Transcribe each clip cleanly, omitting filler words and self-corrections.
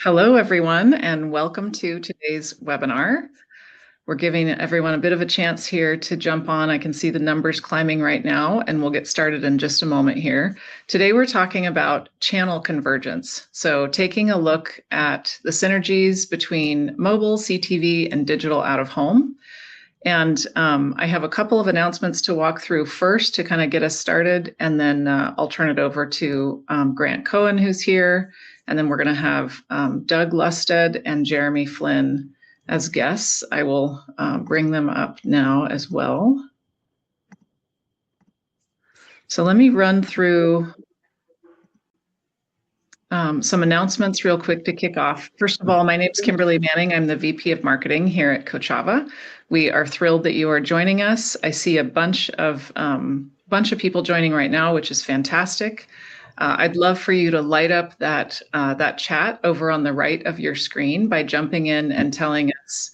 Hello, everyone, and welcome to today's webinar. We're giving everyone a bit of a chance here to jump on. I can see the numbers climbing right now, and we'll get started in just a moment here. Today, we're talking about channel convergence. So taking a look at the synergies between mobile, CTV, and digital out-of-home. And I have a couple of announcements to walk through first to kind of get us started, and then I'll turn it over to Grant Cohen, who's here. And then we're going to have Doug Lustid and Jeremy Flynn as guests. I will bring them up now as well. So let me run through some announcements real quick to kick off. First of all, my name is Kimberly Manning. I'm the VP of Marketing here at Kochava. We are thrilled that you are joining us. I see a bunch of people joining right now, which is fantastic. I'd love for you to light up that chat over on the right of your screen by jumping in and telling us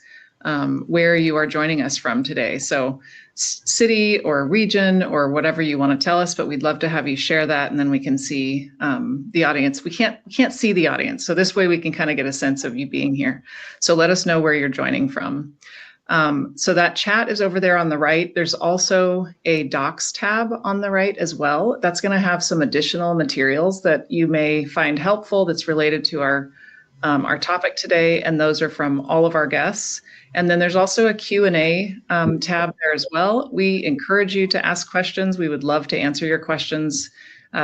where you are joining us from today. So city or region or whatever you want to tell us, but we'd love to have you share that, and then we can see the audience. We can't see the audience, so this way we can kind of get a sense of you being here. So let us know where you're joining from. So that chat is over there on the right. There's also a docs tab on the right as well. That's going to have some additional materials that you may find helpful that's related to our topic today, and those are from all of our guests. And then there's also a Q&A tab there as well. We encourage you to ask questions. We would love to answer your questions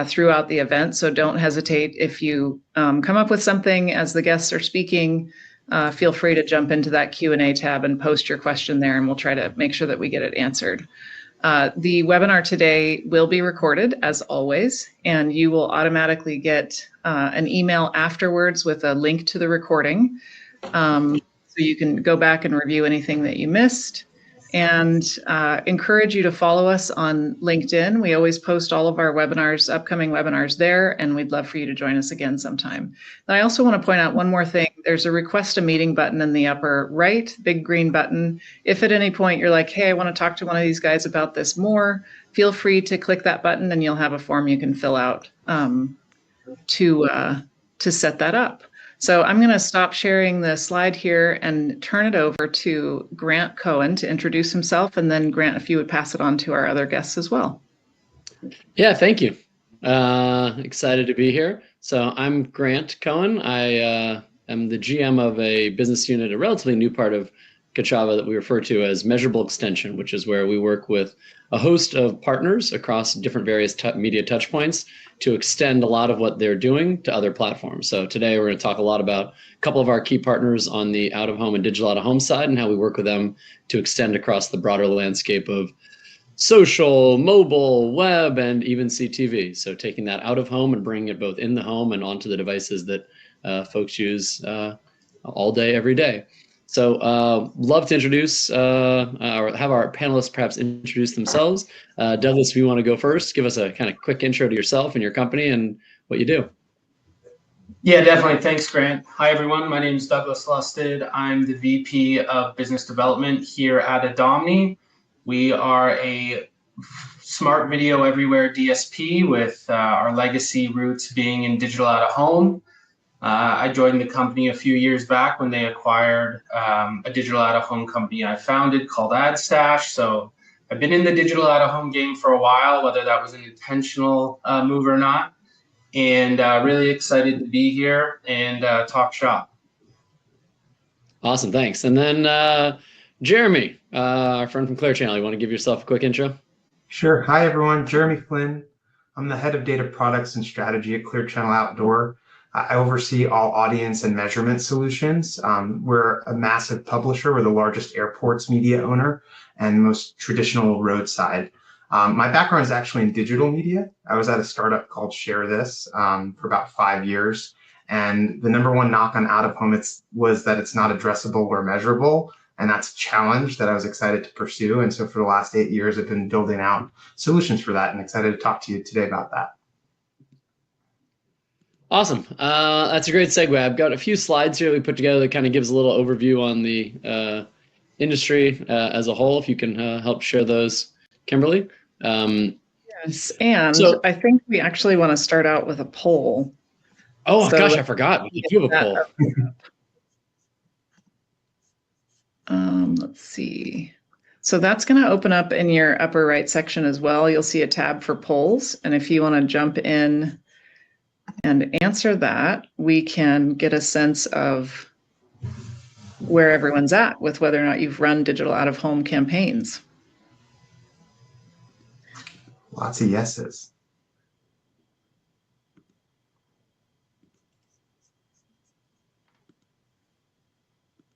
throughout the event, so don't hesitate. If you come up with something as the guests are speaking, feel free to jump into that Q&A tab and post your question there, and we'll try to make sure that we get it answered. The webinar today will be recorded, as always, and you will automatically get an email afterwards with a link to the recording. So you can go back and review anything that you missed, and encourage you to follow us on LinkedIn. We always post all of our webinars, upcoming webinars there, and we'd love for you to join us again sometime. And I also want to point out one more thing. There's a request a meeting button in the upper right, big green button. If at any point you're like, hey, I want to talk to one of these guys about this more, feel free to click that button and you'll have a form you can fill out to set that up. So I'm going to stop sharing the slide here and turn it over to Grant Cohen to introduce himself, and then Grant, if you would pass it on to our other guests as well. Yeah, thank you. Excited to be here. So I'm Grant Cohen. I am the GM of a business unit, a relatively new part of Kochava that we refer to as Measurable Extension, which is where we work with a host of partners across different various media touchpoints to extend a lot of what they're doing to other platforms. So today we're going to talk a lot about a couple of our key partners on the out-of-home and digital out-of-home side and how we work with them to extend across the broader landscape of social, mobile, web, and even CTV. So taking that out of home and bringing it both in the home and onto the devices that folks use all day, every day. So love to introduce or have our panelists perhaps introduce themselves. Douglas, if you want to go first, give us a kind of quick intro to yourself and your company and what you do. Yeah, definitely. Thanks, Grant. Hi, everyone. My name is Douglas Lustid. I'm the VP of Business Development here at Adomni. We are a smart video everywhere DSP with our legacy roots being in digital out of home. I joined the company a few years back when they acquired a digital out-of-home company I founded called AdStash. So I've been in the digital out-of-home game for a while, whether that was an intentional move or not, and really excited to be here and talk shop. Awesome, thanks. And then Jeremy, our friend from Clear Channel, you want to give yourself a quick intro? Sure. Hi, everyone. Jeremy Flynn. I'm the head of data products and strategy at Clear Channel Outdoor. I oversee all audience and measurement solutions. We're a massive publisher. We're the largest airports media owner and most traditional roadside. My background is actually in digital media. I was at a startup called Share This for about 5 years. And the number one knock on out of home was that it's not addressable or measurable. And that's a challenge that I was excited to pursue. And so for the last 8 years, I've been building out solutions for that and excited to talk to you today about that. Awesome. That's a great segue. I've got a few slides here we put together that kind of gives a little overview on the industry as a whole. If you can help share those, Kimberly. Yes, and so, I think we actually want to start out with a poll. Oh So gosh, I forgot. We do have a poll. Let's see. So that's going to open up in your upper right section as well. You'll see a tab for polls. And if you want to jump in and answer that, we can get a sense of where everyone's at with whether or not you've run digital out-of-home campaigns. Lots of yeses.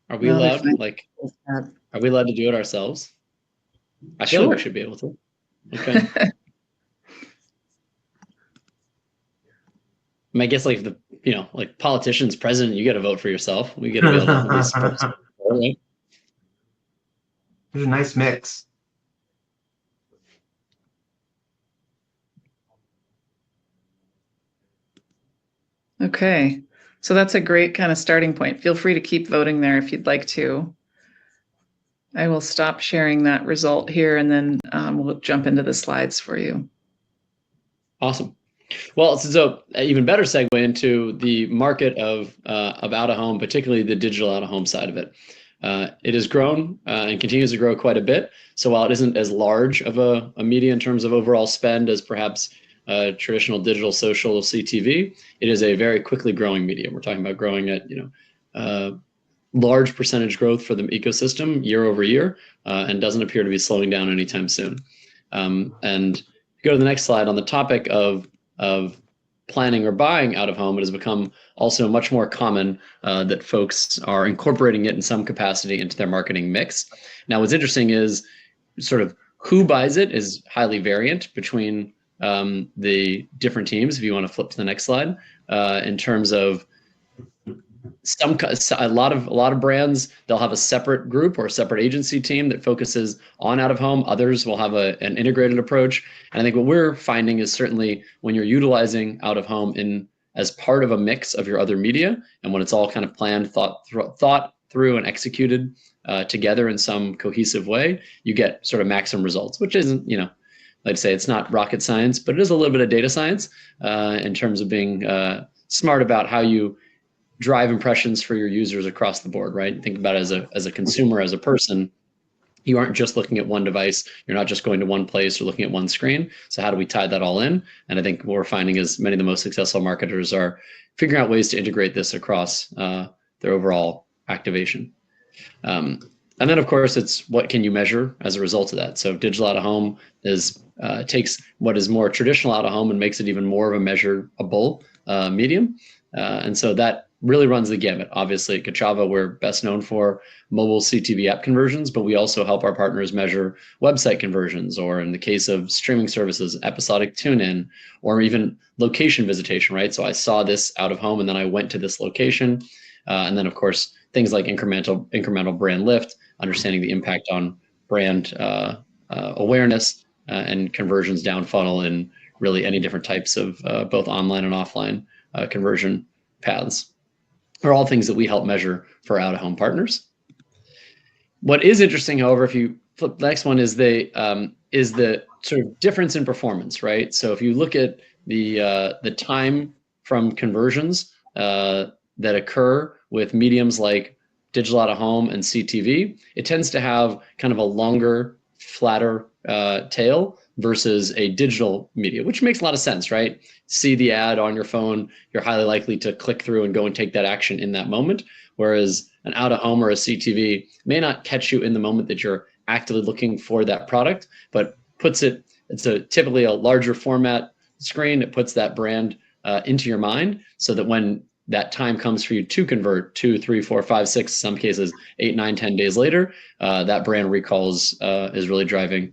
Are we allowed, like, are we allowed to do it ourselves? I feel like we should be able to. Okay. I guess like the, like politicians, president, you got to vote for yourself. We got to be able to at least support, right? There's a nice mix. Okay. So that's a great kind of starting point. Feel free to keep voting there if you'd like to. I will stop sharing that result here and then we'll jump into the slides for you. Awesome. Well, so an even better segue into the market of out-of-home, particularly the digital out-of-home side of it. It has grown and continues to grow quite a bit. So while it isn't as large of a media in terms of overall spend as perhaps traditional digital social CTV, it is a very quickly growing medium. We're talking about growing at large percentage growth for the ecosystem year over year, and doesn't appear to be slowing down anytime soon. And go to the next slide. On the topic of planning or buying out of home, it has become also much more common that folks are incorporating it in some capacity into their marketing mix. Now, what's interesting is sort of who buys it is highly variant between the different teams. If you want to flip to the next slide, in terms of a lot of brands, they'll have a separate group or a separate agency team that focuses on out of home. Others will have an integrated approach. And I think what we're finding is certainly when you're utilizing out of home as part of a mix of your other media, and when it's all kind of planned, thought through and executed together in some cohesive way, you get sort of maximum results, which isn't, like I say, it's not rocket science, but it is a little bit of data science in terms of being smart about how you drive impressions for your users across the board, right? Think about it as a consumer, as a person. You aren't just looking at one device. You're not just going to one place or looking at one screen. So how do we tie that all in? And I think what we're finding is many of the most successful marketers are figuring out ways to integrate this across their overall activation. And then, of course, it's what can you measure as a result of that? So digital out of home takes what is more traditional out of home and makes it even more of a measurable medium. And so that really runs the gamut. Obviously, at Kochava, we're best known for mobile CTV app conversions, but we also help our partners measure website conversions, or in the case of streaming services, episodic tune-in, or even location visitation, right? So I saw this out of home and then I went to this location. And then, of course, things like incremental brand lift, understanding the impact on brand awareness and conversions down funnel in really any different types of both online and offline conversion paths, are all things that we help measure for out-of-home partners. What is interesting, however, if you flip the next one, is the sort of difference in performance, right? So if you look at the time from conversions that occur with mediums like digital out-of-home and CTV, it tends to have kind of a longer, flatter tail versus a digital media, which makes a lot of sense, right? See the ad on your phone, you're highly likely to click through and go and take that action in that moment. Whereas an out of home or a CTV may not catch you in the moment that you're actively looking for that product, but it's typically a larger format screen. It puts that brand into your mind so that when that time comes for you to convert 2, 3, 4, 5, 6, some cases 8, 9, 10 days later, that brand recalls is really driving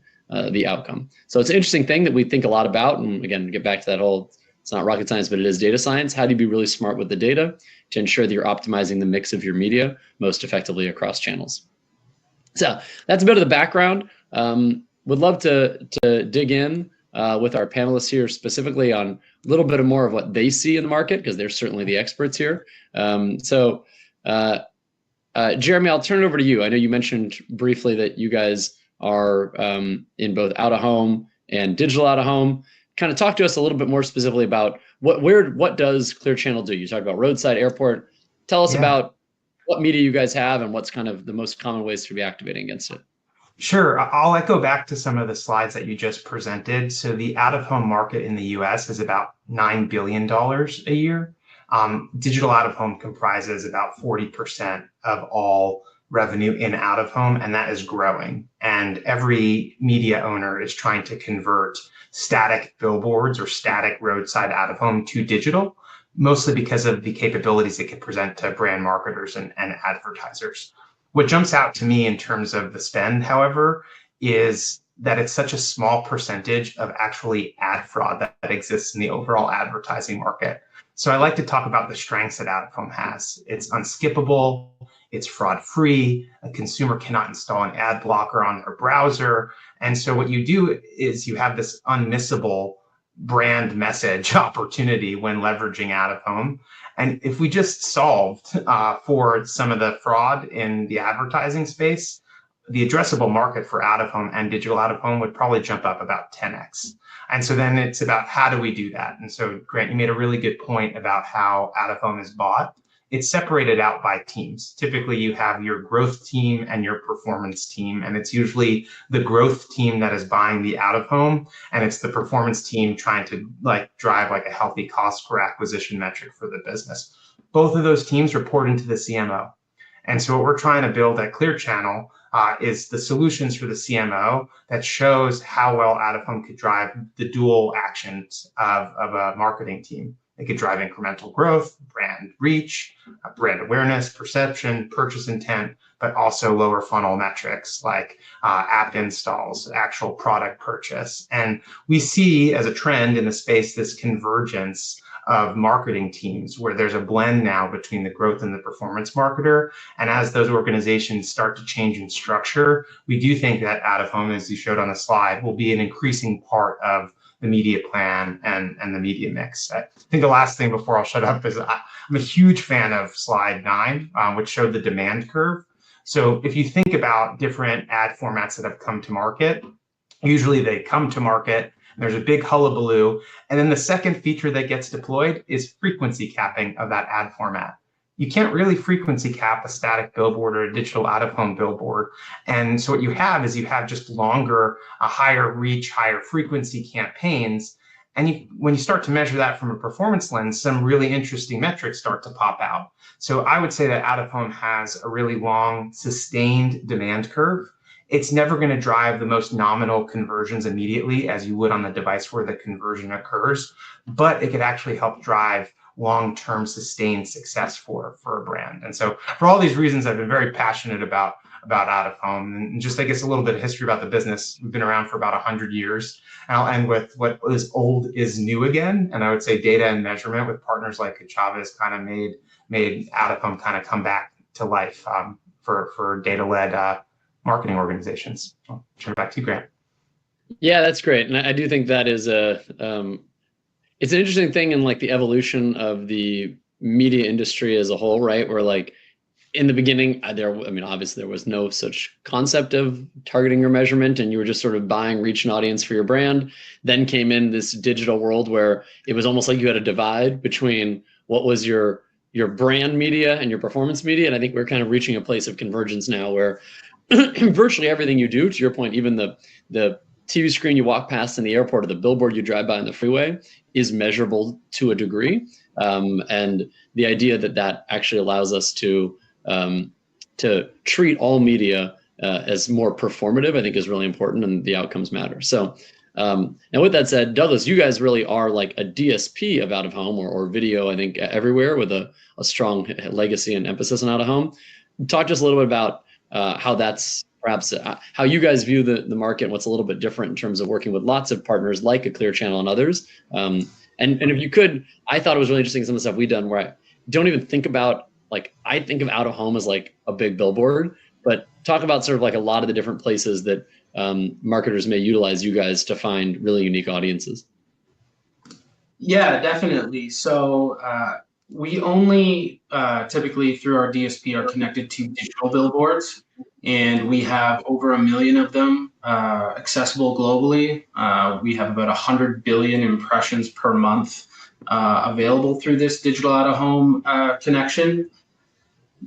the outcome. So it's an interesting thing that we think a lot about. And again, get back to that whole, it's not rocket science, but it is data science. How do you be really smart with the data to ensure that you're optimizing the mix of your media most effectively across channels? So that's a bit of the background. Would love to dig in with our panelists here specifically on a little bit more of what they see in the market, because they're certainly the experts here. Jeremy, I'll turn it over to you. I know you mentioned briefly that you guys are in both out of home and digital out of home. Kind of talk to us a little bit more specifically about what does Clear Channel do? You talked about roadside, airport. Tell us about what media you guys have and what's kind of the most common ways to be activating against it. Sure. I'll echo back to some of the slides that you just presented. So the out-of-home market in the US is about $9 billion a year. Digital out-of-home comprises about 40% of all revenue in out-of-home, and that is growing. And every media owner is trying to convert static billboards or static roadside out-of-home to digital, mostly because of the capabilities it can present to brand marketers and advertisers. What jumps out to me in terms of the spend, however, is that it's such a small percentage of actually ad fraud that exists in the overall advertising market. So I like to talk about the strengths that out-of-home has. It's unskippable, it's fraud-free, a consumer cannot install an ad blocker on their browser. And so what you do is you have this unmissable brand message opportunity when leveraging out-of-home. And if we just solved for some of the fraud in the advertising space, the addressable market for out-of-home and digital out-of-home would probably jump up about 10x. And so then it's about how do we do that? And so Grant, you made a really good point about how out-of-home is bought. It's separated out by teams. Typically you have your growth team and your performance team, and it's usually the growth team that is buying the out-of-home, and it's the performance team trying to drive a healthy cost per acquisition metric for the business. Both of those teams report into the CMO. And so what we're trying to build at Clear Channel is the solutions for the CMO that shows how well out-of-home could drive the dual actions of a marketing team. It could drive incremental growth, brand reach, brand awareness, perception, purchase intent, but also lower funnel metrics like app installs, actual product purchase. And we see as a trend in the space this convergence of marketing teams where there's a blend now between the growth and the performance marketer. And as those organizations start to change in structure, we do think that out-of-home, as you showed on the slide, will be an increasing part of the media plan and the media mix. I think the last thing before I'll shut up is I'm a huge fan of slide 9, which showed the demand curve. So if you think about different ad formats that have come to market, usually they come to market, there's a big hullabaloo, and then the second feature that gets deployed is frequency capping of that ad format. You can't really frequency cap a static billboard or a digital out-of-home billboard. And so what you have is just longer, a higher reach, higher frequency campaigns. And when you start to measure that from a performance lens, some really interesting metrics start to pop out. So I would say that out-of-home has a really long, sustained demand curve. It's never going to drive the most nominal conversions immediately as you would on the device where the conversion occurs, but it could actually help drive long-term sustained success for a brand. And so for all these reasons, I've been very passionate about out-of-home. And just, I guess, a little bit of history about the business. We've been around for about 100 years. And I'll end with what is old is new again. And I would say data and measurement with partners like Kochava has kind of made out-of-home kind of come back to life for data-led marketing organizations. I'll turn it back to you, Grant. Yeah, that's great. And I do think that is it's an interesting thing in the evolution of the media industry as a whole, right? Where in the beginning, obviously there was no such concept of targeting or measurement, and you were just sort of buying reach and audience for your brand. Then came in this digital world where it was almost like you had a divide between what was your brand media and your performance media. And I think we're kind of reaching a place of convergence now where virtually everything you do, to your point, even the TV screen you walk past in the airport or the billboard you drive by on the freeway is measurable to a degree. And the idea that actually allows us to treat all media as more performative, I think is really important, and the outcomes matter. So now with that said, Douglas, you guys really are like a DSP of out-of-home or video, I think, everywhere with a strong legacy and emphasis on out-of-home. Talk to us a little bit about how that's perhaps how you guys view the market and what's a little bit different in terms of working with lots of partners like a Clear Channel and others. And if you could, I thought it was really interesting some of the stuff we've done where I don't even think about, I think of out-of-home as a big billboard, but talk about sort of a lot of the different places that marketers may utilize you guys to find really unique audiences. Yeah, definitely. So we only typically through our DSP are connected to digital billboards, and we have over 1 million of them accessible globally. We have about 100 billion impressions per month available through this digital out-of-home connection.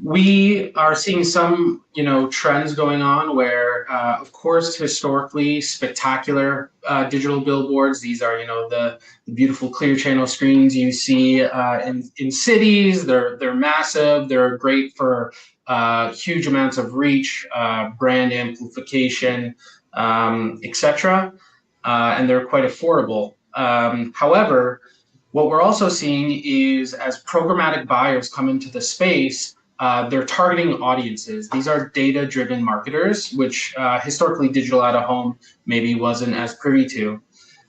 We are seeing some, trends going on where, of course, historically spectacular digital billboards. These are, the beautiful clear channel screens you see in cities. They're massive. They're great for huge amounts of reach, brand amplification, etc. And they're quite affordable. However, what we're also seeing is as programmatic buyers come into the space, they're targeting audiences. These are data-driven marketers, which historically digital out-of-home maybe wasn't as privy to.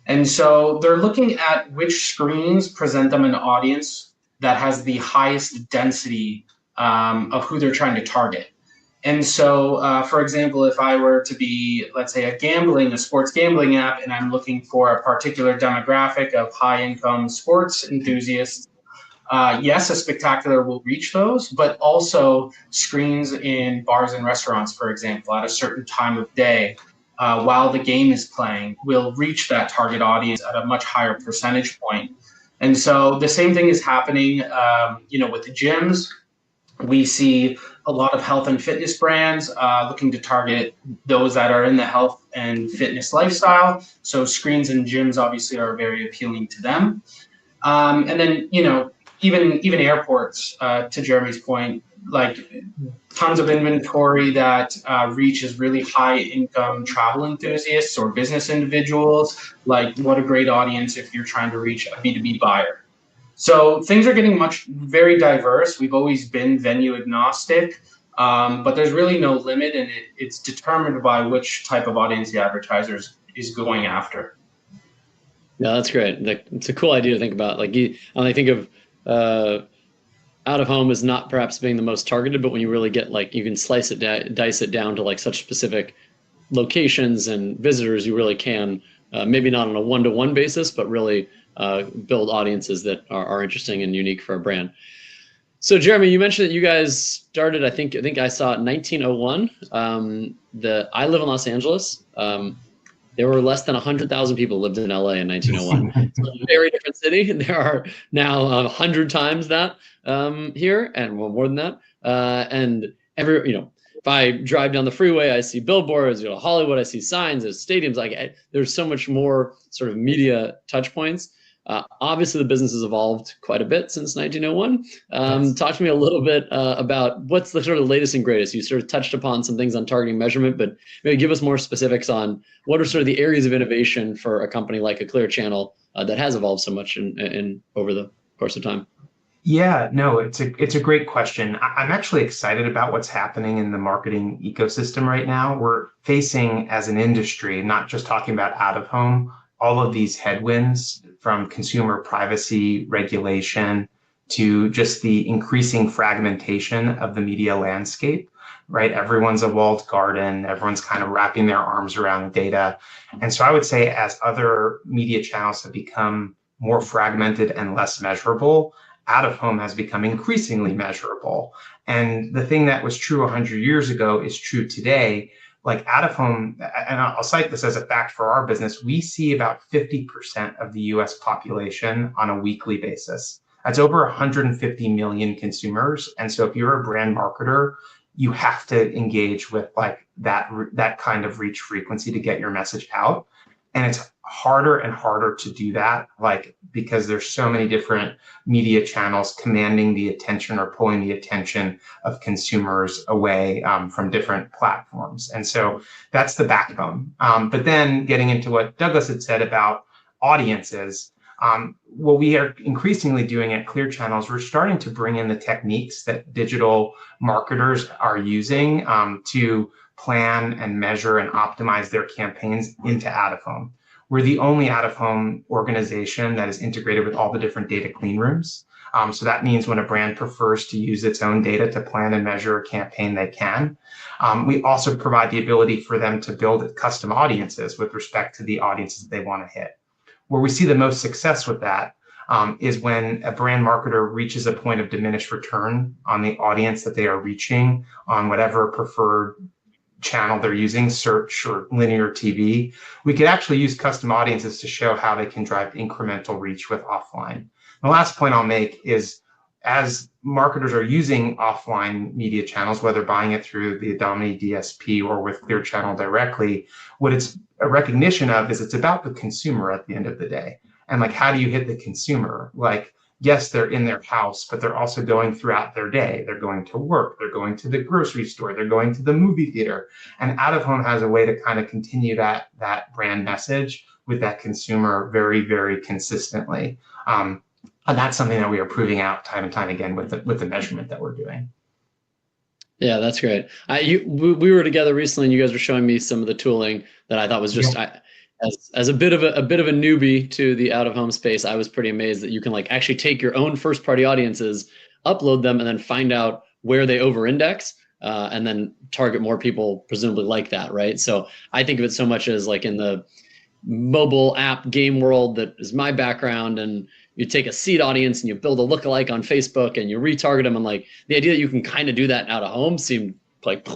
And so they're looking at which screens present them an audience that has the highest density of who they're trying to target. And so, for example, if I were to be, let's say, a sports gambling app, and I'm looking for a particular demographic of high-income sports enthusiasts, yes, a spectacular will reach those, but also screens in bars and restaurants, for example, at a certain time of day while the game is playing will reach that target audience at a much higher percentage point. And so the same thing is happening, with the gyms. We see a lot of health and fitness brands looking to target those that are in the health and fitness lifestyle. So screens in gyms obviously are very appealing to them. And then, even airports, to Jeremy's point, like tons of inventory that reaches really high income travel enthusiasts or business individuals. Like, what a great audience if you're trying to reach a B2B buyer. So things are getting very diverse. We've always been venue agnostic, but there's really no limit, and it's determined by which type of audience the advertiser is going after. Yeah, that's great. It's a cool idea to think about. Like, I think of out of home as not perhaps being the most targeted, but when you really get you can slice it, dice it down to such specific locations and visitors, you really can maybe not on a one-to-one basis, but really build audiences that are interesting and unique for a brand. So Jeremy, you mentioned that you guys started, I think I saw it in 1901. I live in Los Angeles. There were less than 100,000 people lived in LA in 1901. It's a very different city. There are now 100 times that here, and more than that. And if I drive down the freeway, I see billboards. Hollywood, I see signs. There's stadiums. There's so much more sort of media touch points. Obviously, the business has evolved quite a bit since 1901. Talk to me a little bit about what's the sort of latest and greatest. You sort of touched upon some things on targeting measurement, but maybe give us more specifics on what are sort of the areas of innovation for a company like a Clear Channel that has evolved so much in over the course of time. Yeah, no, it's a great question. I'm actually excited about what's happening in the marketing ecosystem right now. We're facing, as an industry, not just talking about out of home, all of these headwinds from consumer privacy regulation to just the increasing fragmentation of the media landscape, right? Everyone's a walled garden. Everyone's kind of wrapping their arms around data. And so I would say as other media channels have become more fragmented and less measurable, out of home has become increasingly measurable. And the thing that was true 100 years ago is true today. Like out of home, and I'll cite this as a fact for our business, we see about 50% of the US population on a weekly basis. That's over 150 million consumers. And so if you're a brand marketer, you have to engage with that kind of reach frequency to get your message out. And it's harder and harder to do that, because there's so many different media channels commanding the attention or pulling the attention of consumers away from different platforms. And so that's the backbone. But then getting into what Douglas had said about audiences, what we are increasingly doing at Clear Channel is we're starting to bring in the techniques that digital marketers are using to plan and measure and optimize their campaigns into out of home. We're the only out of home organization that is integrated with all the different data clean rooms. So that means when a brand prefers to use its own data to plan and measure a campaign, they can. We also provide the ability for them to build custom audiences with respect to the audiences they want to hit. Where we see the most success with that is when a brand marketer reaches a point of diminished return on the audience that they are reaching on whatever preferred channel they're using, search or linear TV. We could actually use custom audiences to show how they can drive incremental reach with offline. The last point I'll make is, as marketers are using offline media channels, whether buying it through the Adomni DSP or with Clear Channel directly, what it's a recognition of is it's about the consumer at the end of the day. And like, how do you hit the consumer? Like, yes, they're in their house, but they're also going throughout their day. They're going to work, they're going to the grocery store, they're going to the movie theater. And out of home has a way to kind of continue that brand message with that consumer very, very consistently. And that's something that we are proving out time and time again with the measurement that we're doing. Yeah, that's great. We were together recently, and you guys were showing me some of the tooling that I thought was just, as a bit of a newbie to the out of home space, I was pretty amazed that you can like actually take your own first party audiences, upload them, and then find out where they over index, and then target more people presumably like that, right? So I think of it so much as like in the mobile app game world that is my background, and you take a seed audience and you build a lookalike on Facebook and you retarget them, and like the idea that you can kind of do that out of home seemed like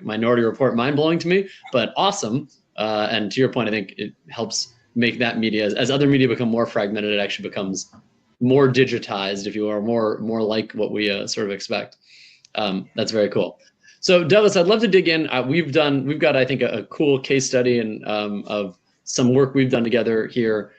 Minority Report mind blowing to me, but awesome. And to your point, I think it helps make that media, as other media become more fragmented, it actually becomes more digitized, if you are, more like what we sort of expect. That's very cool. So Douglas, I'd love to dig in. We've got, I think, a cool case study and of some work we've done together here,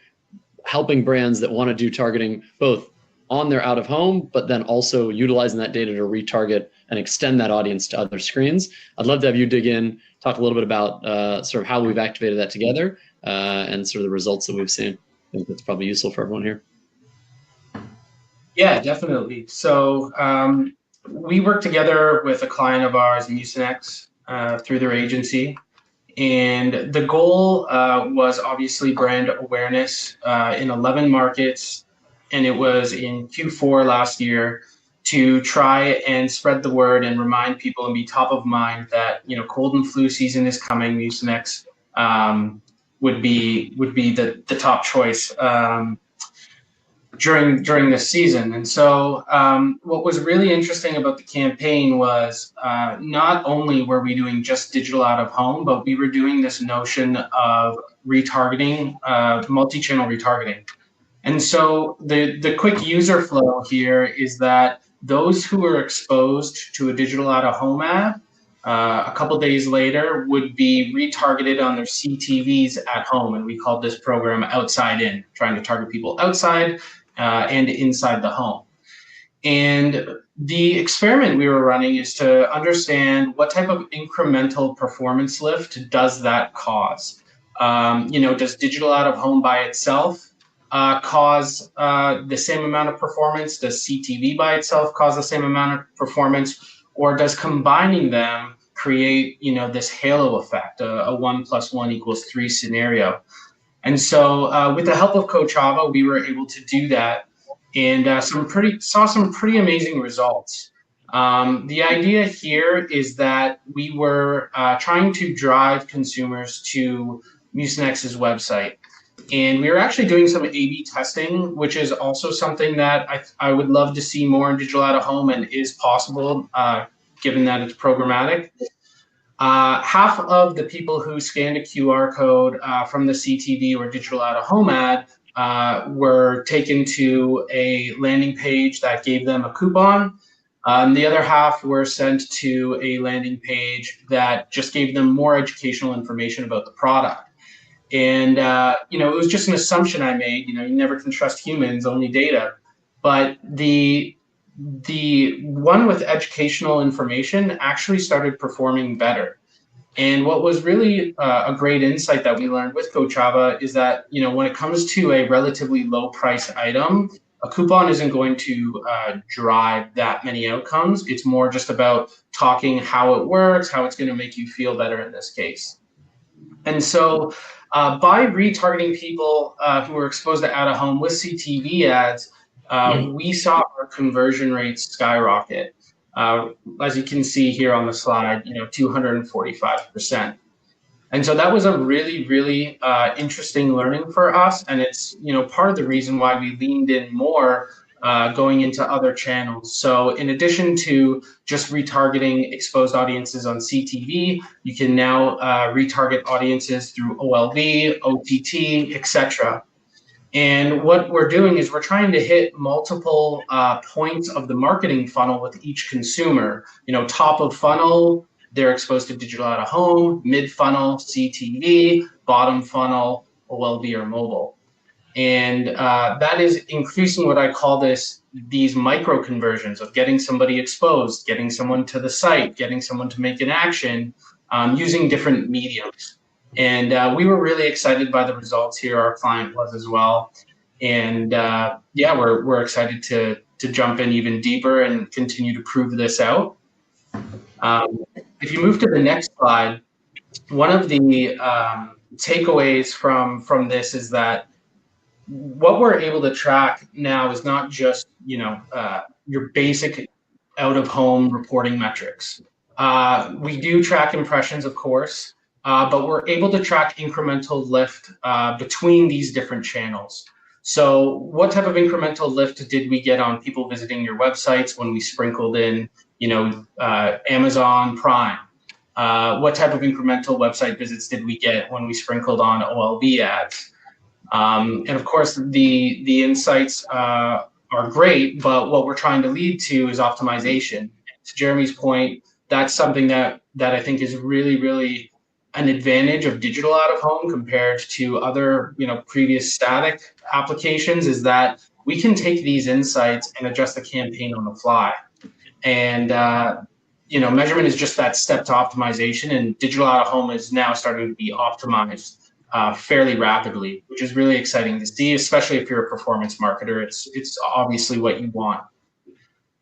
helping brands that want to do targeting both on their out of home, but then also utilizing that data to retarget and extend that audience to other screens. I'd love to have you dig in, talk a little bit about sort of how we've activated that together and sort of the results that we've seen. I think that's probably useful for everyone here. Yeah, definitely. So we worked together with a client of ours, Mucinex, through their agency. And the goal was obviously brand awareness in 11 markets. And it was in Q4 last year to try and spread the word and remind people and be top of mind that, you know, cold and flu season is coming. Mucinex would be the top choice during this season. And so what was really interesting about the campaign was not only were we doing just digital out of home, but we were doing this notion of retargeting, multi-channel retargeting. And so the quick user flow here is that those who were exposed to a digital out of home ad a couple days later would be retargeted on their CTVs at home. And we called this program Outside In, trying to target people outside and inside the home. And the experiment we were running is to understand what type of incremental performance lift does that cause. Does digital out of home by itself cause the same amount of performance? Does CTV by itself cause the same amount of performance? Or does combining them create, this halo effect, a 1 + 1 = 3 scenario? And so with the help of Kochava, we were able to do that and saw some pretty amazing results. The idea here is that we were trying to drive consumers to Mucinex's website. And we were actually doing some A/B testing, which is also something that I would love to see more in digital out of home and is possible given that it's programmatic. Half of the people who scanned a QR code from the CTV or digital out of home ad were taken to a landing page that gave them a coupon. The other half were sent to a landing page that just gave them more educational information about the product. And, it was just an assumption I made, you never can trust humans, only data. But the one with educational information actually started performing better. And what was really a great insight that we learned with Kochava is that, when it comes to a relatively low price item, a coupon isn't going to drive that many outcomes. It's more just about talking how it works, how it's going to make you feel better in this case. And so by retargeting people who were exposed to out of home with CTV ads, we saw our conversion rates skyrocket. As you can see here on the slide, 245%. And so that was a really, really interesting learning for us. And it's, part of the reason why we leaned in more going into other channels. So in addition to just retargeting exposed audiences on CTV, you can now retarget audiences through OLV, OTT, etc. And what we're doing is we're trying to hit multiple points of the marketing funnel with each consumer. Top of funnel, they're exposed to digital out of home, mid funnel, CTV, bottom funnel, OLV or mobile. And that is increasing what I call these micro conversions of getting somebody exposed, getting someone to the site, getting someone to make an action using different mediums. And we were really excited by the results here. Our client was as well. And yeah, we're excited to jump in even deeper and continue to prove this out. If you move to the next slide, one of the takeaways from this is that what we're able to track now is not just your basic out-of-home reporting metrics. We do track impressions, of course, but we're able to track incremental lift between these different channels. So what type of incremental lift did we get on people visiting your websites when we sprinkled in, Amazon Prime? What type of incremental website visits did we get when we sprinkled on OLV ads? And of course, the insights are great, but what we're trying to lead to is optimization. To Jeremy's point, that's something that I think is really, really an advantage of digital out of home compared to other, previous static applications, is that we can take these insights and adjust the campaign on the fly. And measurement is just that step to optimization, and digital out of home is now starting to be optimized fairly rapidly, which is really exciting to see, especially if you're a performance marketer. It's obviously what you want.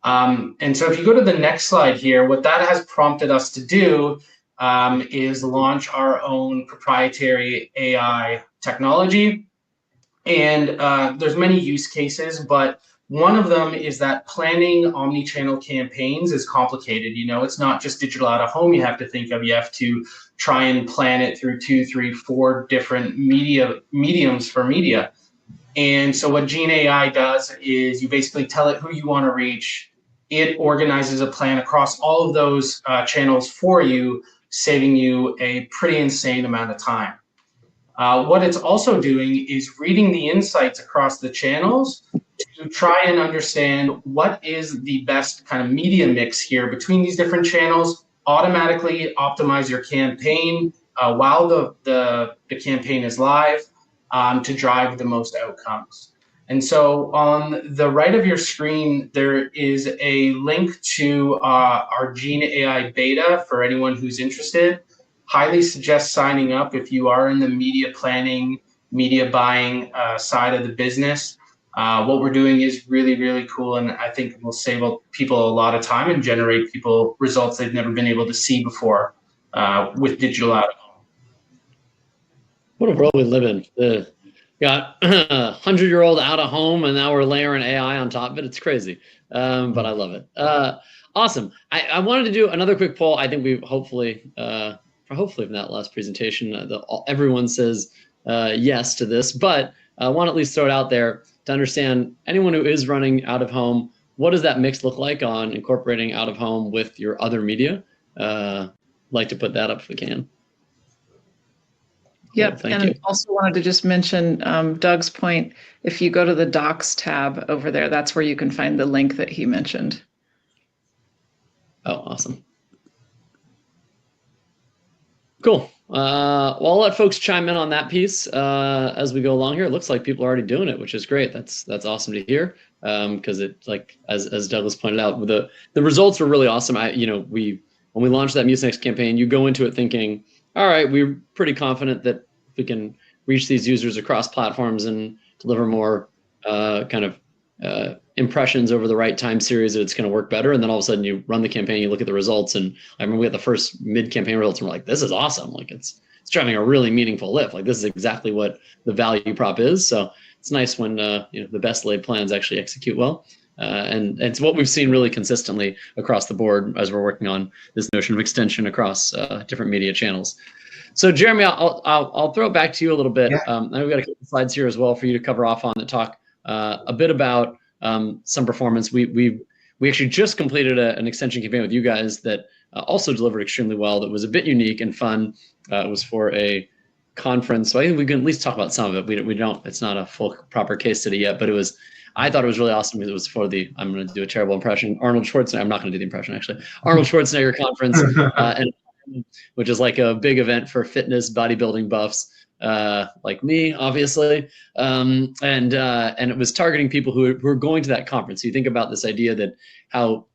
And so if you go to the next slide here, what that has prompted us to do is launch our own proprietary AI technology. And there's many use cases, but one of them is that planning omni-channel campaigns is complicated. It's not just digital out of home you have to think of. You have to try and plan it through 2, 3, 4 different mediums for media. And so what Gene AI does is you basically tell it who you want to reach. It organizes a plan across all of those channels for you, saving you a pretty insane amount of time. What it's also doing is reading the insights across the channels to try and understand what is the best kind of media mix here between these different channels, automatically optimize your campaign while the campaign is live to drive the most outcomes. And so on the right of your screen, there is a link to our Gene AI beta for anyone who's interested. Highly suggest signing up if you are in the media planning, media buying side of the business. What we're doing is really, really cool, and I think it will save people a lot of time and generate people results they've never been able to see before with digital out of home. What a world we live in. Got 100-year-old out of home, and now we're layering AI on top of it. It's crazy, but I love it. Awesome. I wanted to do another quick poll. I think we hopefully from that last presentation, everyone says yes to this, but I want to at least throw it out there to understand anyone who is running out of home, what does that mix look like on incorporating out of home with your other media? Like to put that up if we can. Yep, Cool, and also wanted to just mention Doug's point. If you go to the Docs tab over there, that's where you can find the link that he mentioned. Oh, awesome. Cool. Well, I'll let folks chime in on that piece as we go along here. It looks like people are already doing it, which is great. That's awesome to hear because it, like as Douglas pointed out, the results were really awesome. When we launched that Mucinex campaign, you go into it thinking, all right, we're pretty confident that we can reach these users across platforms and deliver more impressions over the right time series, that it's going to work better. And then all of a sudden you run the campaign, you look at the results, and I remember we had the first mid-campaign results and we're like, this is awesome. Like it's driving a really meaningful lift. Like this is exactly what the value prop is. So it's nice when the best laid plans actually execute well. And it's what we've seen really consistently across the board as we're working on this notion of extension across different media channels. So Jeremy, I'll throw it back to you a little bit. Yeah. I know we've got a couple slides here as well for you to cover off on that talk a bit about some performance. We actually just completed an extension campaign with you guys that also delivered extremely well. That was a bit unique and fun. It was for a conference. So I think we can at least talk about some of it. We don't, it's not a full proper case study yet, but I thought it was really awesome because it was for I'm going to do a terrible impression, Arnold Schwarzenegger. I'm not going to do the impression actually. Arnold Schwarzenegger conference, which is like a big event for fitness bodybuilding buffs. Like me, obviously, and it was targeting people who are going to that conference. So you think about this idea that how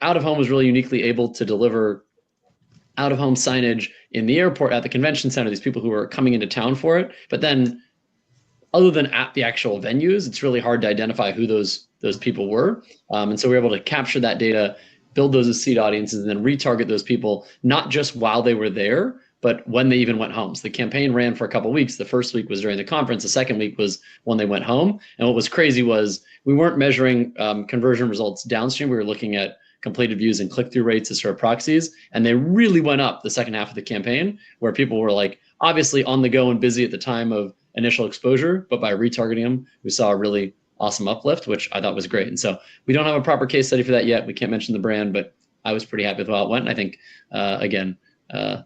out of home was really uniquely able to deliver out of home signage in the airport, at the convention center, these people who are coming into town for it. But then, other than at the actual venues, it's really hard to identify who those people were. And so we're able to capture that data, build those as seed audiences, and then retarget those people, not just while they were there, but when they even went home. So the campaign ran for a couple of weeks. The first week was during the conference. The second week was when they went home. And what was crazy was we weren't measuring conversion results downstream. We were looking at completed views and click-through rates as sort of proxies. And they really went up the second half of the campaign, where people were like obviously on the go and busy at the time of initial exposure, but by retargeting them, we saw a really awesome uplift, which I thought was great. And so we don't have a proper case study for that yet. We can't mention the brand, but I was pretty happy with how it went. And I think, again,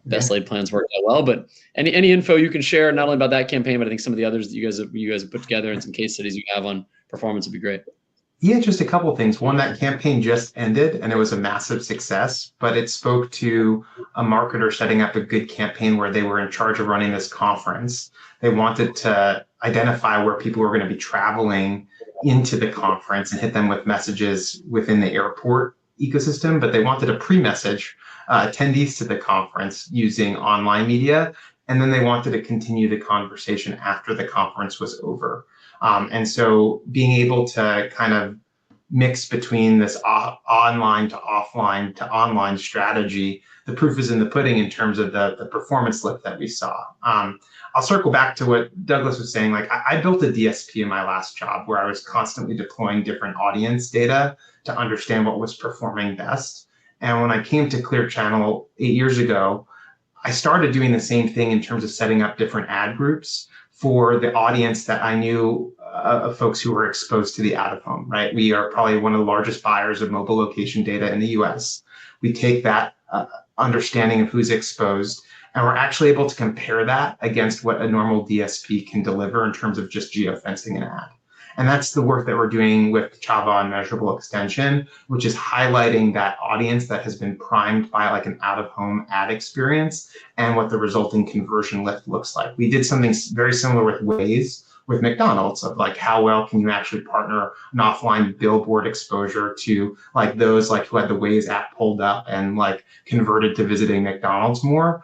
best laid plans worked out well. But any info you can share, not only about that campaign, but I think some of the others that you guys have put together and some case studies you have on performance would be great. Yeah, just a couple of things. One, that campaign just ended and it was a massive success, but it spoke to a marketer setting up a good campaign where they were in charge of running this conference. They wanted to identify where people were going to be traveling into the conference and hit them with messages within the airport ecosystem, but they wanted to pre-message attendees to the conference using online media. And then they wanted to continue the conversation after the conference was over. And so being able to kind of mix between this online to offline to online strategy, the proof is in the pudding in terms of the performance lift that we saw. I'll circle back to what Douglas was saying. Like I built a DSP in my last job where I was constantly deploying different audience data to understand what was performing best. And when I came to Clear Channel 8 years ago, I started doing the same thing in terms of setting up different ad groups for the audience that I knew of folks who were exposed to the out of home, right? We are probably one of the largest buyers of mobile location data in the US. We take that understanding of who's exposed, and we're actually able to compare that against what a normal DSP can deliver in terms of just geofencing an ad. And that's the work that we're doing with Kochava and Measurable extension, which is highlighting that audience that has been primed by like an out-of-home ad experience and what the resulting conversion lift looks like. We did something very similar with Waze, with McDonald's, of like how well can you actually partner an offline billboard exposure to like those like who had the Waze app pulled up and like converted to visiting McDonald's more.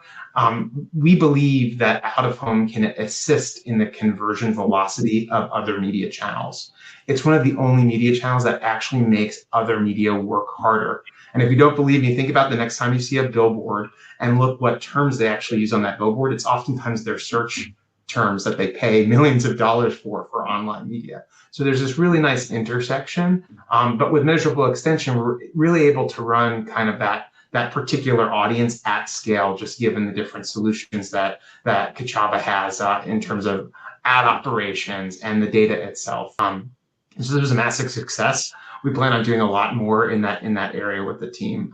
We believe that out of home can assist in the conversion velocity of other media channels. It's one of the only media channels that actually makes other media work harder. And if you don't believe me, think about the next time you see a billboard and look what terms they actually use on that billboard. It's oftentimes their search terms that they pay millions of dollars for online media. So there's this really nice intersection. But with Measurable extension, we're really able to run kind of that particular audience at scale, just given the different solutions that Kochava has in terms of ad operations and the data itself. So there's a massive success. We plan on doing a lot more in that area with the team.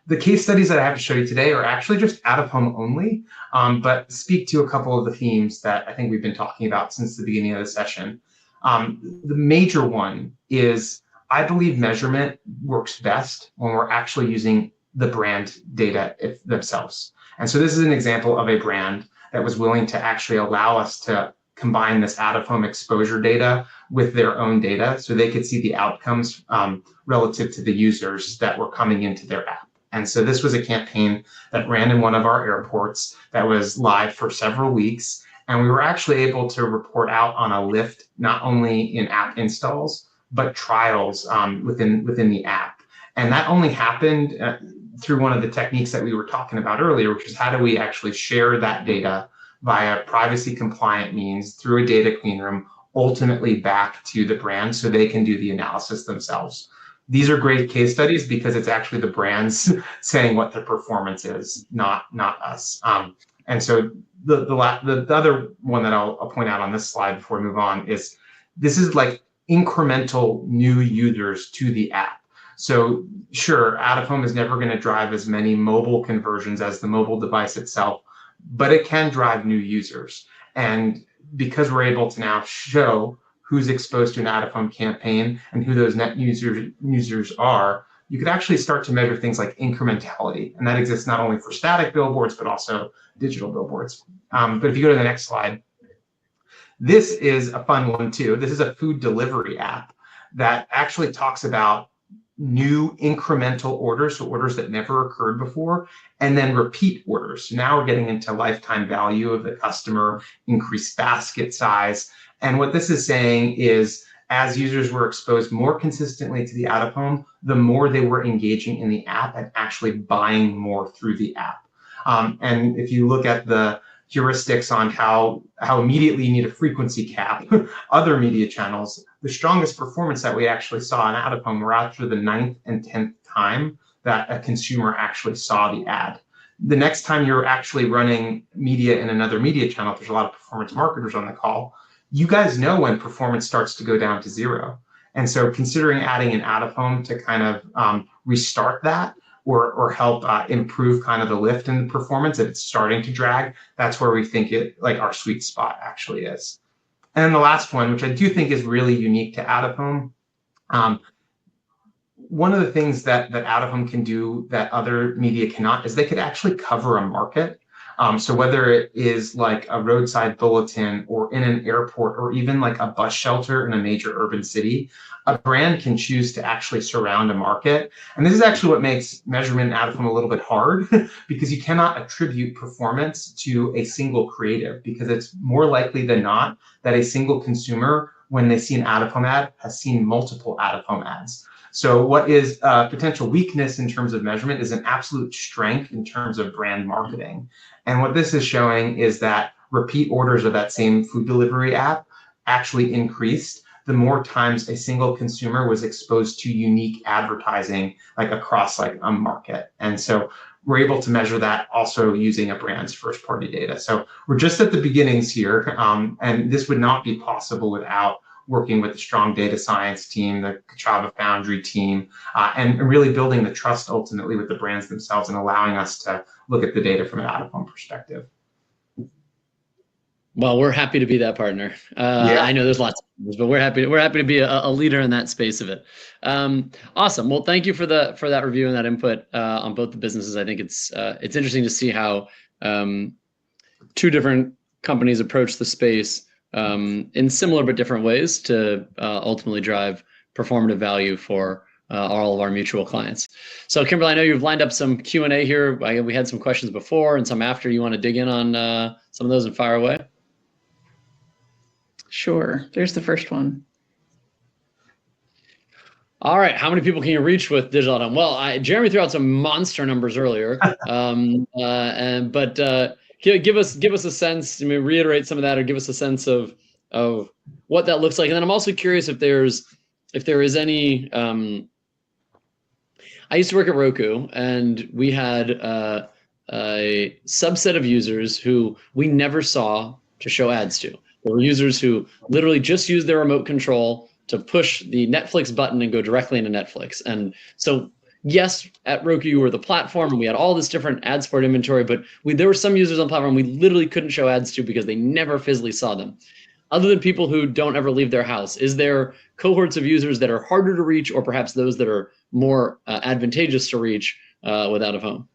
The case studies that I have to show you today are actually just out of home only, but speak to a couple of the themes that I think we've been talking about since the beginning of the session. The major one is I believe measurement works best when we're actually using the brand data themselves. And so this is an example of a brand that was willing to actually allow us to combine this out-of-home exposure data with their own data so they could see the outcomes relative to the users that were coming into their app. And so this was a campaign that ran in one of our airports that was live for several weeks. And we were actually able to report out on a lift, not only in app installs, but trials within the app. And that only happened through one of the techniques that we were talking about earlier, which is how do we actually share that data via privacy compliant means through a data clean room, ultimately back to the brand so they can do the analysis themselves. These are great case studies because it's actually the brands saying what their performance is, not us. And so the other one that I'll point out on this slide before we move on is this is like incremental new users to the app. So sure, out of home is never going to drive as many mobile conversions as the mobile device itself, but it can drive new users. And because we're able to now show who's exposed to an out-of-home campaign and who those net users are, you could actually start to measure things like incrementality. And that exists not only for static billboards, but also digital billboards. But if you go to the next slide, this is a fun one too. This is a food delivery app that actually talks about new incremental orders, so orders that never occurred before, and then repeat orders. So now we're getting into lifetime value of the customer, increased basket size. And what this is saying is, as users were exposed more consistently to the out-of-home, the more they were engaging in the app and actually buying more through the app. And if you look at the heuristics on how immediately you need a frequency cap, other media channels, the strongest performance that we actually saw in out-of-home were after the 9th and 10th time that a consumer actually saw the ad. The next time you're actually running media in another media channel, there's a lot of performance marketers on the call, you guys know when performance starts to go down to zero. And so considering adding an out-of-home to kind of restart that or help improve kind of the lift in the performance if it's starting to drag, that's where we think our sweet spot actually is. And then the last one, which I do think is really unique to out-of-home, one of the things that out-of-home can do that other media cannot is they could actually cover a market. So whether it is like a roadside bulletin or in an airport or even like a bus shelter in a major urban city, a brand can choose to actually surround a market. And this is actually what makes measurement out-of-home a little bit hard because you cannot attribute performance to a single creative, because it's more likely than not that a single consumer, when they see an out-of-home ad, has seen multiple out-of-home ads. So what is a potential weakness in terms of measurement is an absolute strength in terms of brand marketing. And what this is showing is that repeat orders of that same food delivery app actually increased the more times a single consumer was exposed to unique advertising, like across like a market. And so we're able to measure that also using a brand's first party data. So we're just at the beginnings here, and this would not be possible without working with the strong data science team, the Kochava Foundry team, and really building the trust ultimately with the brands themselves and allowing us to look at the data from an out-of-home perspective. Well, we're happy to be that partner. Yeah. I know there's lots of others, but we're happy to be a leader in that space of it. Awesome. Well, thank you for that review and that input on both the businesses. I think it's interesting to see how two different companies approach the space in similar but different ways to ultimately drive performative value for all of our mutual clients. So Kimberly, I know you've lined up some Q&A here. We had some questions before and some after. You want to dig in on some of those and fire away? Sure. There's the first one. All right. How many people can you reach with digital out-of-home? Well, Jeremy threw out some monster numbers earlier, but give us a sense. Reiterate some of that, or give us a sense of what that looks like. And then I'm also curious if there is any. I used to work at Roku, and we had a subset of users who we never saw to show ads to. There were users who literally just used their remote control to push the Netflix button and go directly into Netflix. And so, yes, at Roku, you were the platform, and we had all this different ad support inventory, but there were some users on the platform we literally couldn't show ads to because they never physically saw them. Other than people who don't ever leave their house, is there cohorts of users that are harder to reach, or perhaps those that are more advantageous to reach with out-of-home?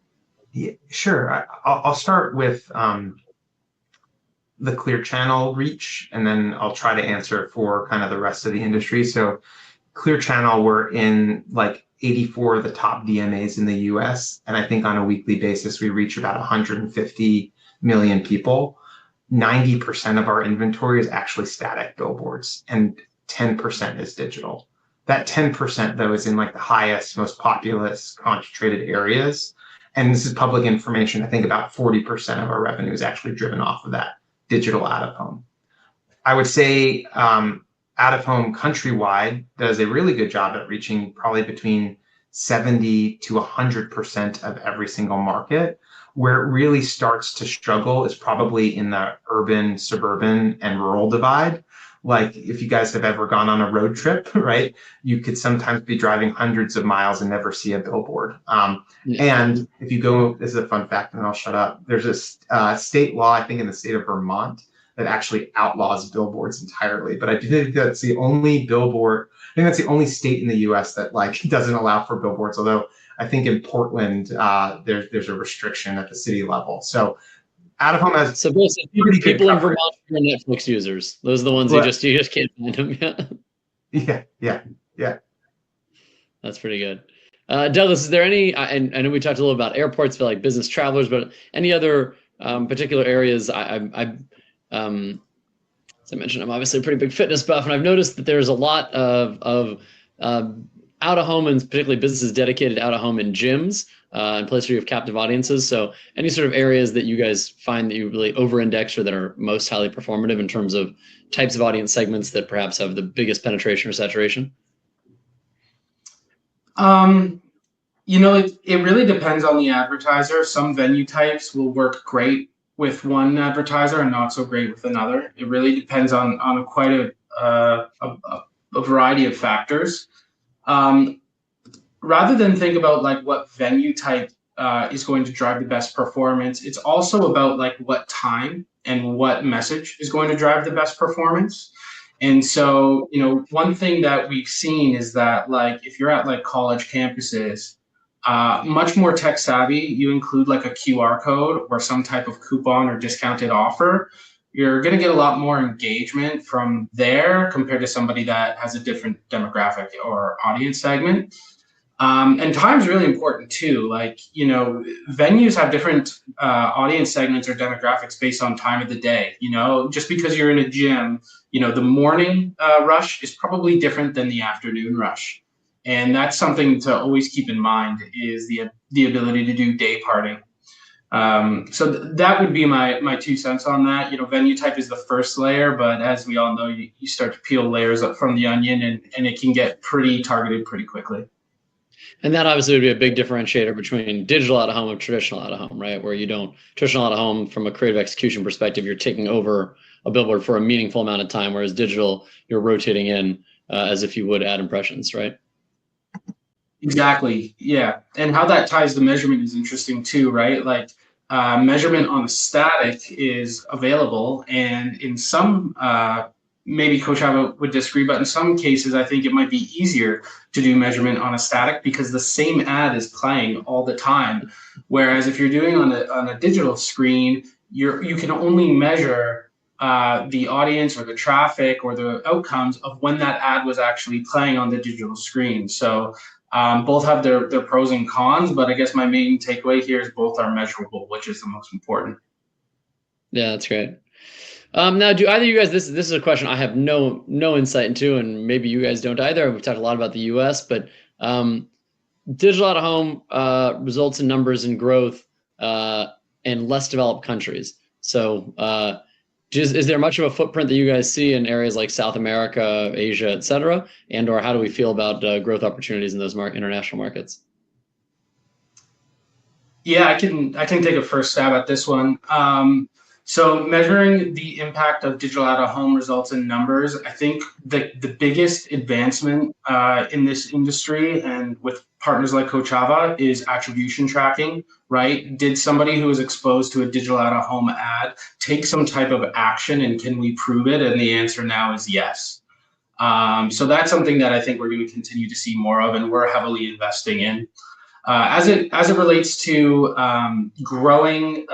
Yeah, sure. I'll start with the clear channel reach, and then I'll try to answer it for kind of the rest of the industry. So clear channel, we're in like 84 of the top DMAs in the US. And I think on a weekly basis, we reach about 150 million people. 90% of our inventory is actually static billboards, and 10% is digital. That 10% though is in like the highest, most populous, concentrated areas. And this is public information. I think about 40% of our revenue is actually driven off of that digital out-of-home. I would say out-of-home countrywide does a really good job at reaching probably between 70 to 100% of every single market. Where it really starts to struggle is probably in the urban, suburban, and rural divide, like if you guys have ever gone on a road trip, right? You could sometimes be driving hundreds of miles and never see a billboard. And if you go, this is a fun fact, and I'll shut up. There's a state law, I think in the state of Vermont, that actually outlaws billboards entirely. But I do think that's the only billboard. I think that's the only state in the U.S. that like doesn't allow for billboards. Although I think in Portland, there's a restriction at the city level. So out of home has so basically people in Vermont are Netflix users. Those are the ones you just can't find them. Yeah. That's pretty good. Douglas, is there any? And I know we talked a little about airports for like business travelers, but any other particular areas? As I mentioned, I'm obviously a pretty big fitness buff, and I've noticed that there's a lot of out of home, and particularly businesses dedicated out of home in gyms and places where you have captive audiences. So any sort of areas that you guys find that you really over-index or that are most highly performative in terms of types of audience segments that perhaps have the biggest penetration or saturation? It really depends on the advertiser. Some venue types will work great with one advertiser and not so great with another. It really depends on quite a variety of factors. Rather than think about like what venue type is going to drive the best performance, it's also about like what time and what message is going to drive the best performance. And so, one thing that we've seen is that like if you're at like college campuses, much more tech savvy, you include like a QR code or some type of coupon or discounted offer, you're going to get a lot more engagement from there compared to somebody that has a different demographic or audience segment. And time's really important too. Like, venues have different audience segments or demographics based on time of the day. Just because you're in a gym, the morning rush is probably different than the afternoon rush. And that's something to always keep in mind is the ability to do day parting. So that would be my 2 cents on that. Venue type is the first layer, but as we all know, you start to peel layers up from the onion and it can get pretty targeted pretty quickly. And that obviously would be a big differentiator between digital out of home and traditional out of home, right? Where traditional out of home from a creative execution perspective, you're taking over a billboard for a meaningful amount of time, whereas digital, you're rotating in as if you would ad impressions, right? Exactly. Yeah. And how that ties to measurement is interesting too, right? Like measurement on a static is available. And in some, maybe Kochava would disagree, but in some cases, I think it might be easier to do measurement on a static because the same ad is playing all the time. Whereas if you're doing on a digital screen, you can only measure the audience or the traffic or the outcomes of when that ad was actually playing on the digital screen. So both have their pros and cons, but I guess my main takeaway here is both are measurable, which is the most important. Yeah, that's great. Now, do either of you guys, this is a question I have no insight into, and maybe you guys don't either. We've talked a lot about the US, but digital out of home results in numbers and growth in less developed countries. So is there much of a footprint that you guys see in areas like South America, Asia, et cetera? And or how do we feel about growth opportunities in those international markets? Yeah, I can take a first stab at this one. So measuring the impact of digital out of home results in numbers, I think the biggest advancement in this industry and with partners like Kochava is attribution tracking, right? Did somebody who was exposed to a digital out of home ad take some type of action and can we prove it? And the answer now is yes. So that's something that I think we're going to continue to see more of and we're heavily investing in. As it relates to growing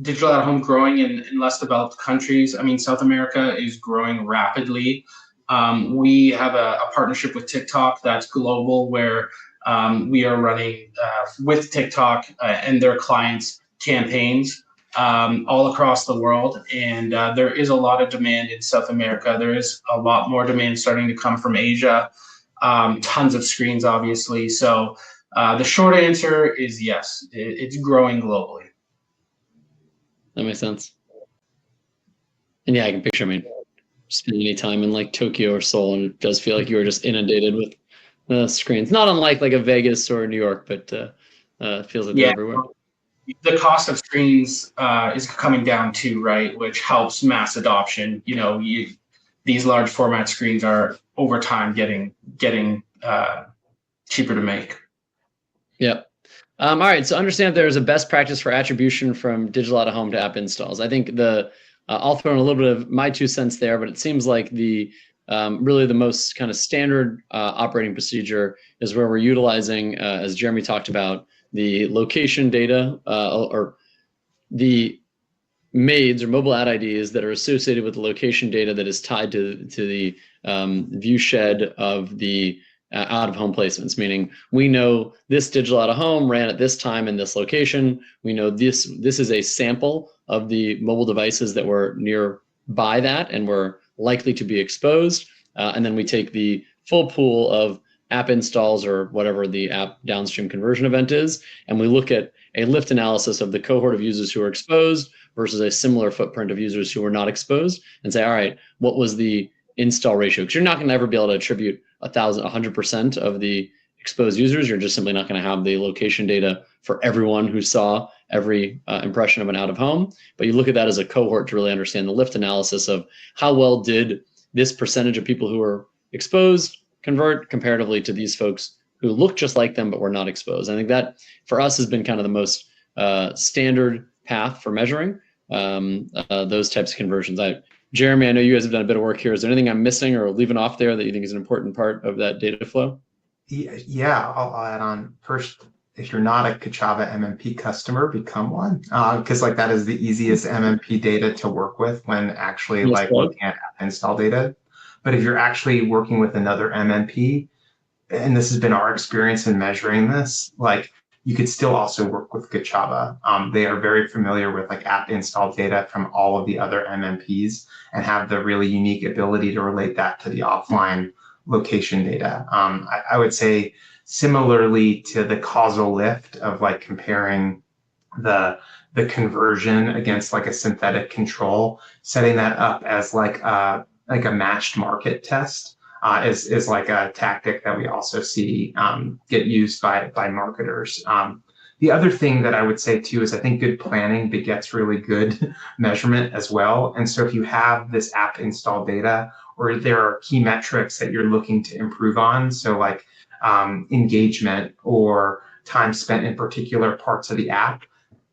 digital out of home growing in less developed countries. I mean, South America is growing rapidly. We have a partnership with TikTok that's global where we are running with TikTok and their clients campaigns all across the world. And there is a lot of demand in South America. There is a lot more demand starting to come from Asia, tons of screens, obviously. So the short answer is yes, it's growing globally. That makes sense. And yeah, I can picture, I mean, spending any time in like Tokyo or Seoul, and it does feel like you were just inundated with screens. Not unlike like a Vegas or New York, but it feels like they're everywhere. The cost of screens is coming down too, right? Which helps mass adoption. these large format screens are over time getting cheaper to make. Yep. All right. So understand there's a best practice for attribution from digital out of home to app installs. I think I'll throw in a little bit of my 2 cents there, but it seems like really the most kind of standard operating procedure is where we're utilizing, as Jeremy talked about, the location data or the MAIDs or mobile ad IDs that are associated with the location data that is tied to the view shed of the out of home placements, meaning we know this digital out of home ran at this time in this location. We know this is a sample of the mobile devices that were nearby that and were likely to be exposed. And then we take the full pool of app installs or whatever the app downstream conversion event is, and we look at a lift analysis of the cohort of users who are exposed versus a similar footprint of users who were not exposed, and say, all right, what was the install ratio? Because you're not going to ever be able to attribute 100% of the exposed users. You're just simply not going to have the location data for everyone who saw every impression of an out of home. But you look at that as a cohort to really understand the lift analysis of how well did this percentage of people who were exposed convert comparatively to these folks who look just like them but were not exposed. I think that for us has been kind of the most standard path for measuring those types of conversions. Jeremy, I know you guys have done a bit of work here. Is there anything I'm missing or leaving off there that you think is an important part of that data flow? Yeah, I'll add on. First, if you're not a Kochava MMP customer, become one, because like that is the easiest MMP data to work with when actually looking at app install data. But if you're actually working with another MMP, and this has been our experience in measuring this, like you could still also work with Kochava. They are very familiar with like app install data from all of the other MMPs and have the really unique ability to relate that to the offline location data. I would say similarly to the causal lift of like comparing the conversion against like a synthetic control, setting that up as like a matched market test is like a tactic that we also see get used by marketers. The other thing that I would say too is I think good planning begets really good measurement as well. And so if you have this app install data or there are key metrics that you're looking to improve on, so like engagement or time spent in particular parts of the app,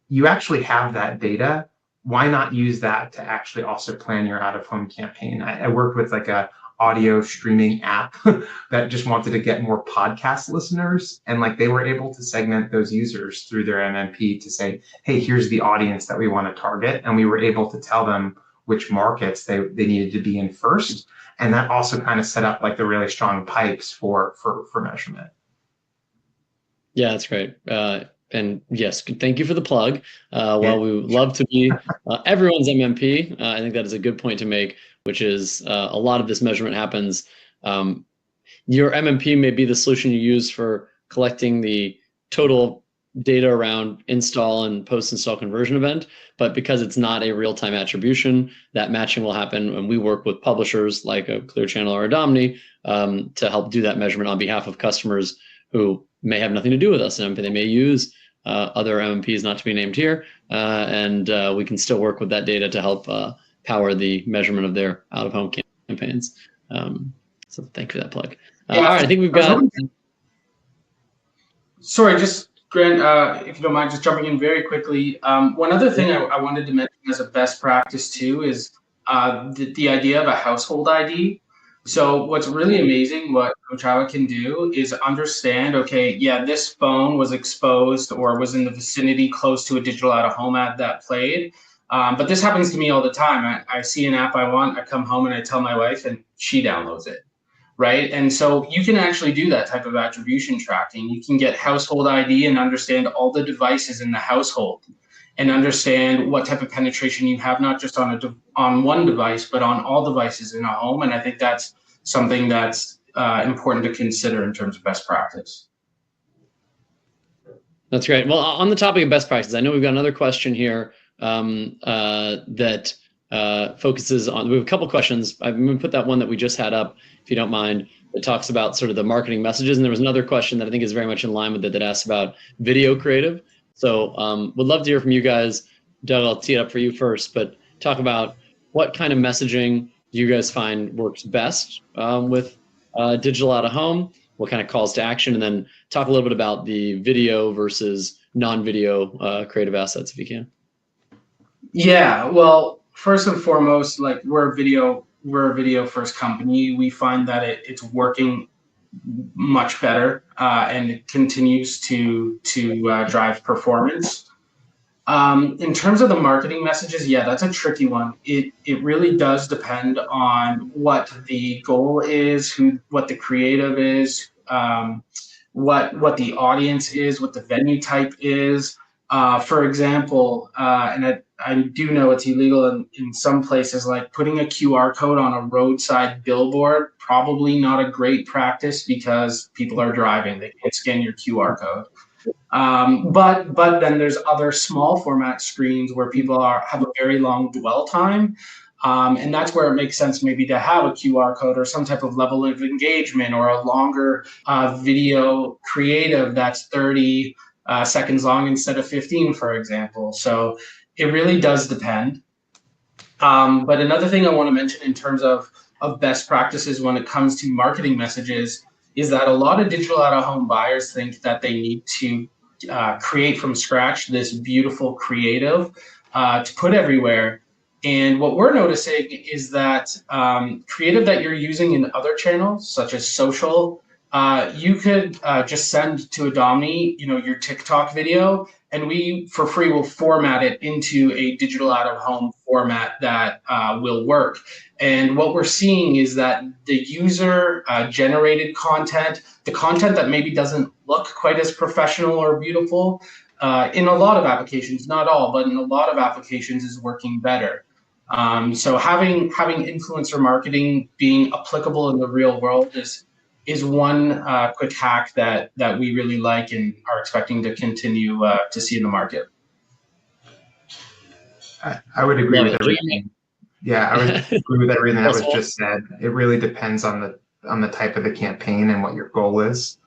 you actually have that data. Why not use that to actually also plan your out-of-home campaign? I worked with like a audio streaming app that just wanted to get more podcast listeners, and like they were able to segment those users through their MMP to say, hey, here's the audience that we want to target, and we were able to tell them which markets they needed to be in first, and that also kind of set up like the really strong pipes for measurement. Yeah, that's great. And yes, thank you for the plug. While we would love to be everyone's MMP, I think that is a good point to make, which is a lot of this measurement happens. Your MMP may be the solution you use for collecting the total data around install and post-install conversion event, but because it's not a real-time attribution, that matching will happen when we work with publishers like a Clear Channel or Adomni to help do that measurement on behalf of customers who may have nothing to do with us. And they may use other MMPs not to be named here, and we can still work with that data to help power the measurement of their out-of-home campaigns. So thank you for that plug. All right, I think we've got... Sorry, just Grant, if you don't mind, just jumping in very quickly. One other thing I wanted to mention as a best practice too is the idea of a household ID. So what's really amazing, what Kochava can do is understand, okay, yeah, this phone was exposed or was in the vicinity close to a digital out-of-home ad that played. But this happens to me all the time. I see an app I want, I come home and I tell my wife and she downloads it, right? And so you can actually do that type of attribution tracking. You can get household ID and understand all the devices in the household and understand what type of penetration you have, not just on one device, but on all devices in a home. And I think that's something that's important to consider in terms of best practice. That's great. Well, on the topic of best practices, I know we've got another question here that focuses on, we have a couple questions. I'm going to put that one that we just had up, if you don't mind, that talks about sort of the marketing messages. And there was another question that I think is very much in line with it that asks about video creative. So would love to hear from you guys. Doug, I'll tee it up for you first, but talk about what kind of messaging you guys find works best with digital out of home? What kind of calls to action? And then talk a little bit about the video versus non-video creative assets if you can. Yeah, well, first and foremost, like we're a video first company. We find that it's working much better and it continues to drive performance. In terms of the marketing messages, yeah, that's a tricky one. It really does depend on what the goal is, what the creative is, what the audience is, what the venue type is. For example, and I do know it's illegal in some places, like putting a QR code on a roadside billboard, probably not a great practice because people are driving. They can't scan your QR code. But then there's other small format screens where people have a very long dwell time. And that's where it makes sense maybe to have a QR code or some type of level of engagement or a longer video creative that's 30 seconds long instead of 15, for example. So it really does depend. But another thing I want to mention in terms of best practices when it comes to marketing messages is that a lot of digital out-of-home buyers think that they need to create from scratch this beautiful creative to put everywhere. And what we're noticing is that creative that you're using in other channels, such as social, you could just send to Adomni, your TikTok video, and we, for free, will format it into a digital out-of-home format that will work. And what we're seeing is that the user generated content, the content that maybe doesn't look quite as professional or beautiful, in a lot of applications, not all, but in a lot of applications is working better. So having influencer marketing being applicable in the real world is one quick hack that we really like and are expecting to continue to see in the market. I would agree with everything. Yeah, I would agree with everything that was just said. It really depends on the type of the campaign and what your goal is.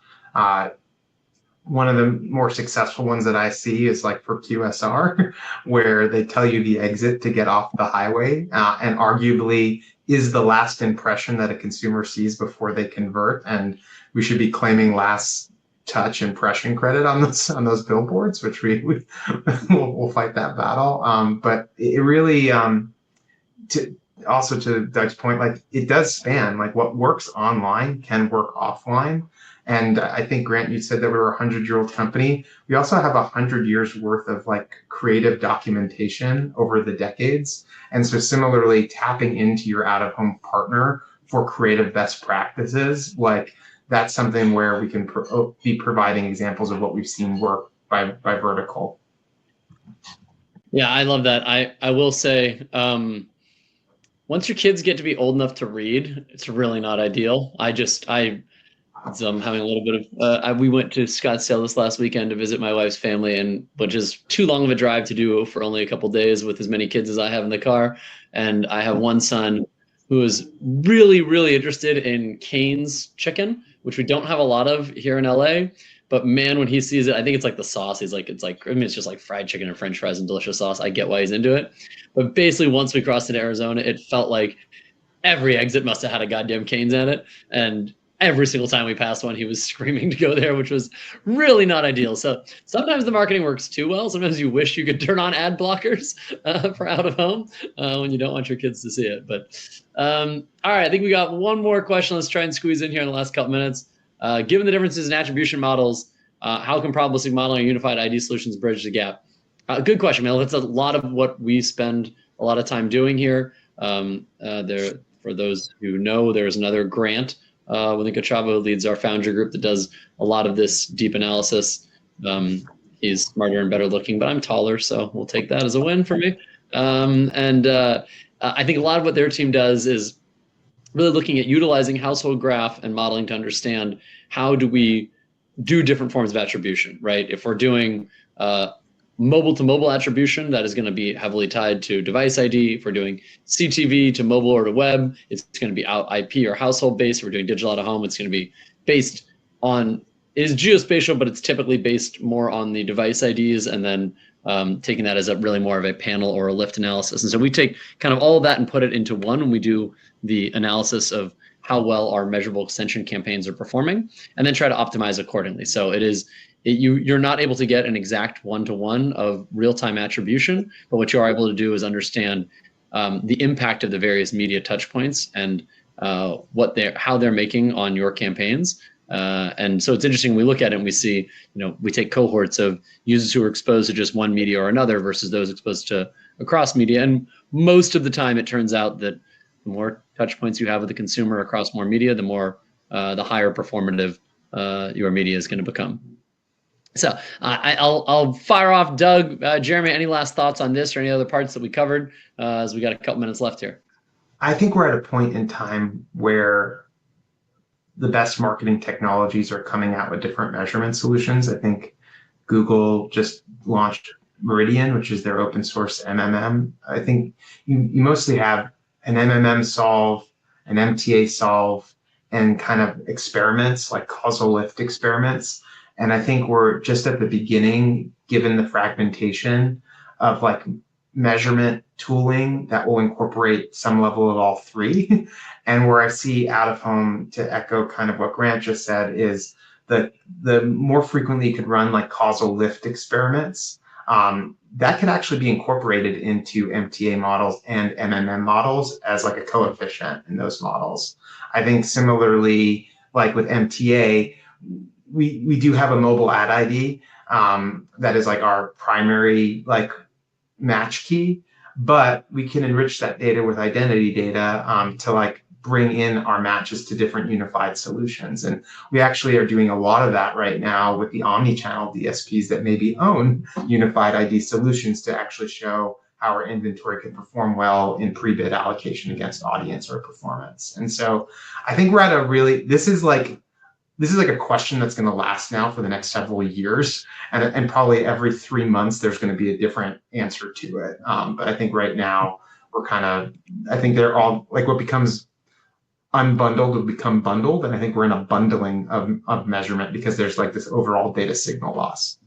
One of the more successful ones that I see is like for QSR, where they tell you the exit to get off the highway, and arguably is the last impression that a consumer sees before they convert. And we should be claiming last touch impression credit on those billboards, which we'll fight that battle. But it really, to Doug's point, like it does span, like what works online can work offline. And I think, Grant, you said that we were a 100-year-old company. We also have 100 years worth of like creative documentation over the decades. And so similarly, tapping into your out-of-home partner for creative best practices, like that's something where we can be providing examples of what we've seen work by vertical. Yeah, I love that. I will say, once your kids get to be old enough to read, it's really not ideal. I'm having a little bit of, we went to Scottsdale this last weekend to visit my wife's family, which is too long of a drive to do for only a couple of days with as many kids as I have in the car. And I have one son who is really, really interested in Cane's chicken, which we don't have a lot of here in LA. But man, when he sees it, I think it's like the sauce. It's just like fried chicken and French fries and delicious sauce. I get why he's into it. But basically, once we crossed into Arizona, it felt like every exit must have had a goddamn Cane's in it. And every single time we passed one, he was screaming to go there, which was really not ideal. So sometimes the marketing works too well. Sometimes you wish you could turn on ad blockers for out of home when you don't want your kids to see it. But all right, I think we got one more question. Let's try and squeeze in here in the last couple minutes. Given the differences in attribution models, how can probabilistic modeling and unified ID solutions bridge the gap? Good question, man. That's a lot of what we spend a lot of time doing here. For those who know, there's another Grant within Kochava, who leads our Foundry group that does a lot of this deep analysis. He's smarter and better looking, but I'm taller, so we'll take that as a win for me. I think a lot of what their team does is really looking at utilizing household graph and modeling to understand how do we do different forms of attribution, right? If we're doing mobile to mobile attribution, that is going to be heavily tied to device ID. If we're doing CTV to mobile or to web, it's going to be out IP or household based. If we're doing digital out of home, it's going to be based on is geospatial, but it's typically based more on the device IDs and then taking that as a really more of a panel or a lift analysis. And so we take kind of all of that and put it into one when we do the analysis of how well our measurable extension campaigns are performing, and then try to optimize accordingly. So you're not able to get an exact one-to-one of real-time attribution, but what you are able to do is understand the impact of the various media touch points and how they're making on your campaigns. And so it's interesting, we look at it and we see, we take cohorts of users who are exposed to just one media or another versus those exposed to across media. And most of the time it turns out that the more touch points you have with the consumer across more media, the higher performative your media is going to become. So I'll fire off Doug, Jeremy, any last thoughts on this or any other parts that we covered as we got a couple minutes left here? I think we're at a point in time where the best marketing technologies are coming out with different measurement solutions. I think Google just launched Meridian, which is their open source MMM. I think you mostly have an MMM solve, an MTA solve, and kind of experiments like causal lift experiments. And I think we're just at the beginning, given the fragmentation of like measurement tooling that will incorporate some level of all three. And where I see out of home, to echo kind of what Grant just said, is the more frequently you could run like causal lift experiments, that could actually be incorporated into MTA models and MMM models as like a coefficient in those models. I think similarly, like with MTA, we do have a mobile ad ID that is like our primary like match key, but we can enrich that data with identity data to like bring in our matches to different unified solutions. And we actually are doing a lot of that right now with the omni-channel DSPs that maybe own unified ID solutions to actually show how our inventory can perform well in pre-bid allocation against audience or performance. And so I think we're at this is like a question that's going to last now for the next several years. And probably every 3 months, there's going to be a different answer to it. But I think right now I think they're all like what becomes unbundled will become bundled. And I think we're in a bundling of measurement because there's like this overall data signal loss.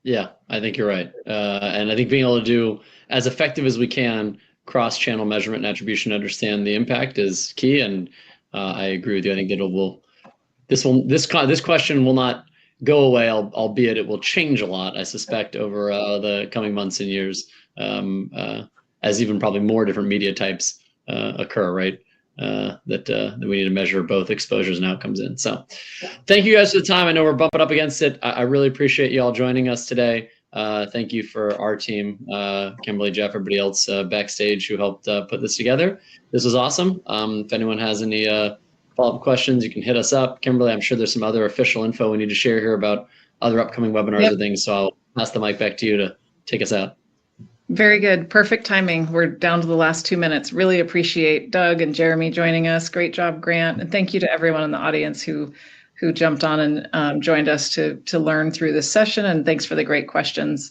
Yeah, I think you're right. And I think being able to do as effective as we can cross-channel measurement and attribution, understand the impact is key. And I agree with you. I think this question will not go away, albeit it will change a lot, I suspect, over the coming months and years, as even probably more different media types occur, right? That we need to measure both exposures and outcomes in. So thank you guys for the time. I know we're bumping up against it. I really appreciate you all joining us today. Thank you for our team, Kimberly, Jeff, everybody else backstage who helped put this together. This was awesome. If anyone has any follow-up questions, you can hit us up. Kimberly, I'm sure there's some other official info we need to share here about other upcoming webinars and things. So I'll pass the mic back to you to take us out. Very good. Perfect timing. We're down to the last 2 minutes. Really appreciate Doug and Jeremy joining us. Great job, Grant. And thank you to everyone in the audience who jumped on and joined us to learn through this session. And thanks for the great questions.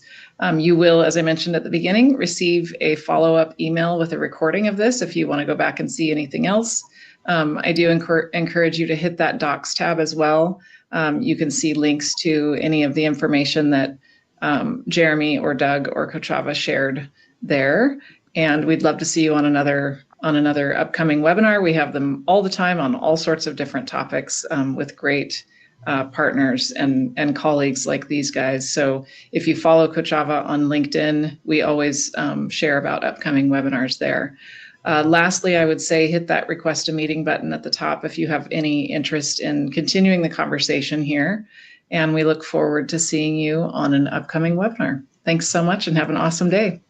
You will, as I mentioned at the beginning, receive a follow-up email with a recording of this if you want to go back and see anything else. I do encourage you to hit that docs tab as well. You can see links to any of the information that Jeremy or Doug or Kochava shared there. And we'd love to see you on another upcoming webinar. We have them all the time on all sorts of different topics with great partners and colleagues like these guys. So if you follow Kochava on LinkedIn, we always share about upcoming webinars there. Lastly, I would say hit that request a meeting button at the top if you have any interest in continuing the conversation here. And we look forward to seeing you on an upcoming webinar. Thanks so much and have an awesome day.